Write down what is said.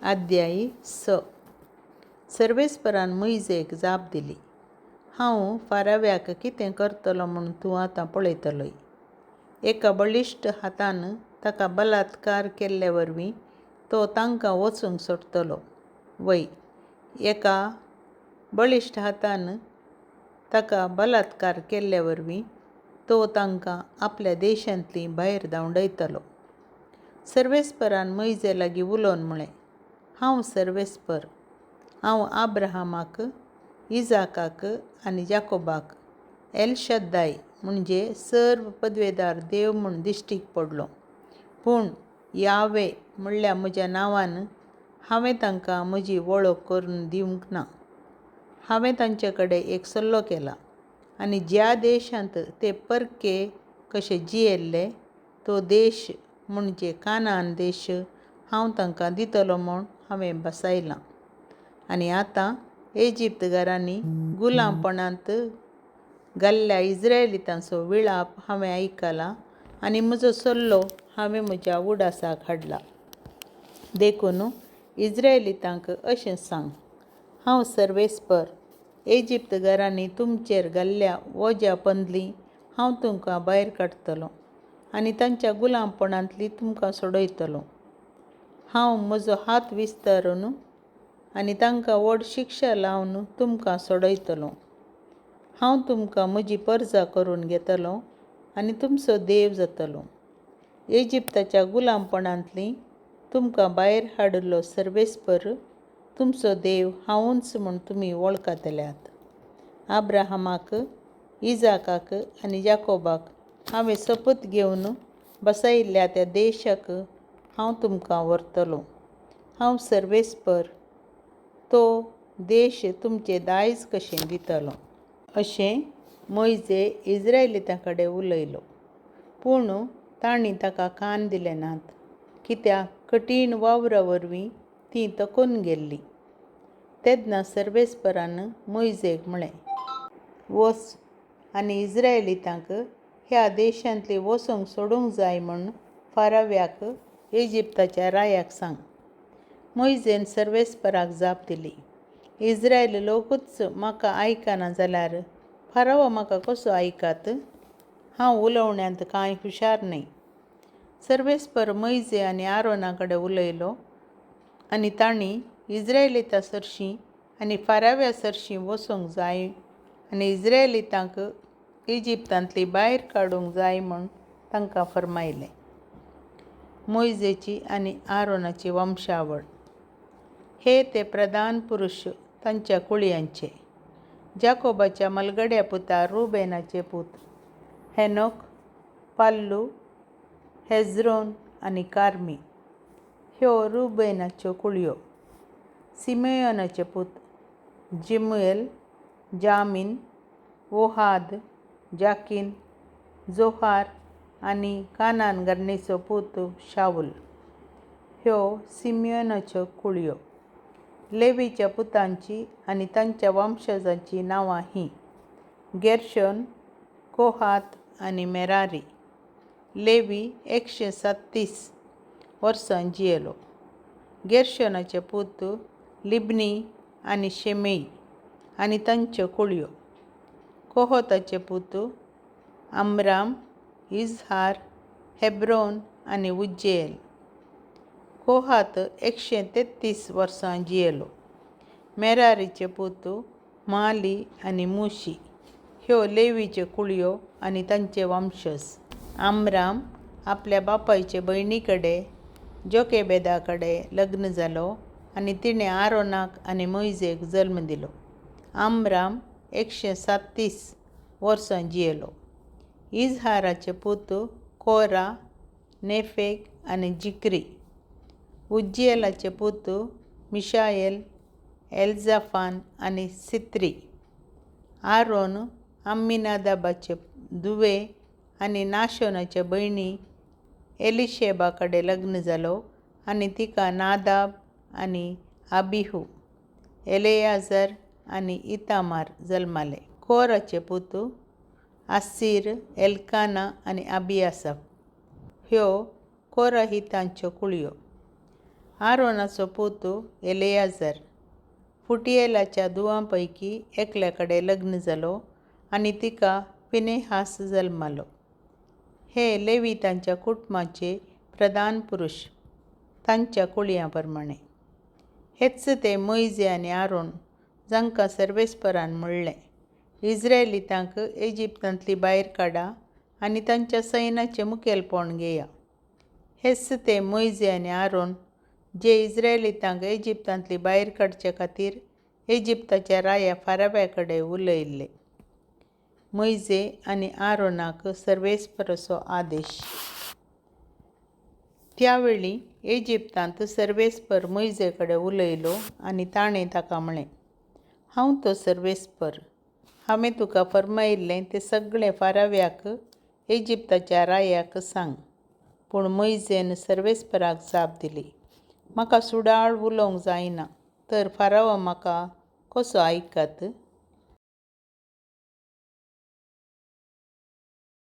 अध्यायी 6 सर्वेस्परान मोइजेक जाप दिली. हांव फाराव्याक कितें करतलो म्हूण तूं आतां पळयतलोय. एका बळिश्ट हातान ताका बलात्कार केल्ले वरवीं तो तांकां वचूंक सोडटलो. वै एका बळिश्ट हातान ताका बलात्कार केल्ले वरवीं तो तांकां आपल्या देशांतलीं भायर धांवडयतलो. सर्वेस्परान मोइजे लागीं उलोवन म्हळें, हांव सर्वेस्पर. हांव आब्राहामाक, इजाकाक आनी जाकोबाक एल शद्दाय म्हणजे सर्व पदवेदार देव म्हूण दिश्टीक पडलो. पूण यावे म्हणल्या म्हज्या नांवान हांवें तांकां म्हजी वळख करून दिवंक ना. हांवें तांचे कडेन एक सल्लो केला आनी ज्या देशांत ते परके कशे जियेल्ले तो देश म्हणजे कानान देश हांव तांकां दितलो म्हूण हांवें बसयलां. आनी आतां इजिप्तकारांनी गुलामपणांत घाल्ल्या इस्रायेलीतांचो विळाप हांवें आयकला आनी म्हजो सल्लो हांवें म्हज्या उडासाक हाडला. देखून इस्रायेलीतांक अशें सांग, हांव सर्वेस्पर. इजिप्तकारांनी तुमचेर घाल्ल्या ओज्या पंदलीं हांव तुमकां भायर काडटलों आनी तांच्या गुलामपणांतलीं तुमकां सोडयतलों. हांव म्हजो हात विस्तारून आनी तांकां व्हड शिक्षा लावन तुमकां सोडयतलों. हांव तुमकां म्हजी परजा करून घेतलों आनी तुमचो देव जातलों. इजिप्ताच्या गुलामपणांतलीं तुमकां भायर हाडिल्लो सर्वेस्पर तुमचो देव हांवूच म्हूण तुमी वळखतल्यात. आब्राहामाक, इजाकाक आनी जाकोबाक हांवें शपथ घेवन बसयल्ल्या त्या देशाक हांव तुमकां व्हरतलों. हांव सर्वेस्पर. तो देश तुमचें दायज कशें दितलों. अशें मोइजे इस्रायेलीतां कडेन उलयलो. पूण तांणी ताका कान दिले नात, कित्याक कठीण वावरा वरवीं तीं तकोन गेल्लीं. तेन्ना सर्वेस्परान मोइजेक म्हळें, वच आनी इस्रायेलीतांक ह्या देशांतलीं वचूंक सोडूंक जाय म्हूण फाराव्याक इजिप्ताच्या रायाक सांग. मोइजेन सर्वेस्पराक जाप दिली, इस्रायल लोकूच म्हाका आयकना जाल्यार फाराव म्हाका कसो आयकात. हांव उलोवण्यांत कांय हुशार न्हय. सर्वेस्पर मोइजे आनी आरोना कडेन उलयलो आनी तांणी इस्रायलीतां सरशीं आनी फाराव्या सरशीं वचूंक जाय आनी इस्रायलीतांक इजिप्तांतलीं भायर काडूंक जाय म्हूण तांकां फर्मायलें. मोइजेची आनी आरोनाची वंशावळ. हे ते प्रधान पुरुश तांच्या कुळयांचे. जाकोबाच्या मलगड्या पुतां रुबेनाचे पूत हेनोक, पाल्लू, हेज्रोन आनी कार्मी ह्यो रुबेनाच्यो कुळयो. सिमेयोनाचे पूत जिमुएल, जामीन, ओहाद, जाकीन, जोहार आनी कानान घराणेचो पूत शाऊल ह्यो सिमेयोनाच्यो कुळयो. लेवीच्या पुतांची आनी तांच्या वंशजांची नांवां हीं: गेर्शोन, कोहात आनी मेरारी. लेवी 137 वर्सां जियेलो. गेर्शोनाचे पूत लिब्नी आनी शेमेई आनी तांच्यो कुळयो. कोहाताचे पूत अम्राम, इजहार, हेब्रोन आनी उज्जिएल. कोहात 133 वर्सां जियेलो. मेरारीचे पूत माली आनी मुशी ह्यो लेवीच्यो कुळयो आनी तांचे वंशज. अम्राम आपल्या बापायचे भयणी कडेन जोकेबेदा कडेन लग्न जालो आनी तिणें आरोनाक आनी मोइजेक जल्म दिलो. अम्राम 137 वर्सां जियेलो. इजहाराचे पूत कोरा, नेफेग आनी जिक्री. उज्जिएलाचे पूत मिशाएल, एल्जाफान आनी सित्री. आरोन अम्मीनादाबाचे धुवे आनी नाशोनाचे भयणी एलिशेबा कडेन लग्न जालो आनी तिका नादाब आनी अबिहू, एलेआझर आनी इतामार जल्माले. कोराचे पूत अस्सीर, एल्काना आनी अबियासाफ ह्यो कोराहितांच्यो कुळयो. आरोनाचो पोतू एलेयाजर फुटियेलाच्या दुवां पैकी एकल्या कडेन लग्न जालो आनी तिका फिनेहास जल्मालो. हे लेवी तांच्या कुटुंबाचे प्रधान पुरुश तांच्या कुळयां प्रमाणे. हेच ते मोइजे आनी आरोन जांकां सर्वेस्परान म्हणलें, इस्रायेलीतांक इजिप्तांतली भायर काडा आनी तांच्या सैन्याचें मुखेलपण घेया. हेच ते मोइजे आनी आरोन जे इस्रायेलीतांक इजिप्तांतली भायर काडचे खातीर इजिप्ताच्या राया फाराव्या कडेन उलयल्ले. मोइजे आनी आरोनाक सर्वेस्पराचो आदेश. त्या वेळी इजिप्तांत सर्वेस्पर मोइजे कडेन उलयलो आनी ताणें ताका म्हणलें, हांव तो सर्वेस्पर. हांवें तुका फर्मायिल्लें तें सगळें फाराव्याक इजिप्ताच्या रायाक सांग. पूण मोइजेन सर्वेस्पराक जाप दिली, म्हाका सुडाळ उलोवंक जायना, तर फाराव म्हाका कसो आयकत?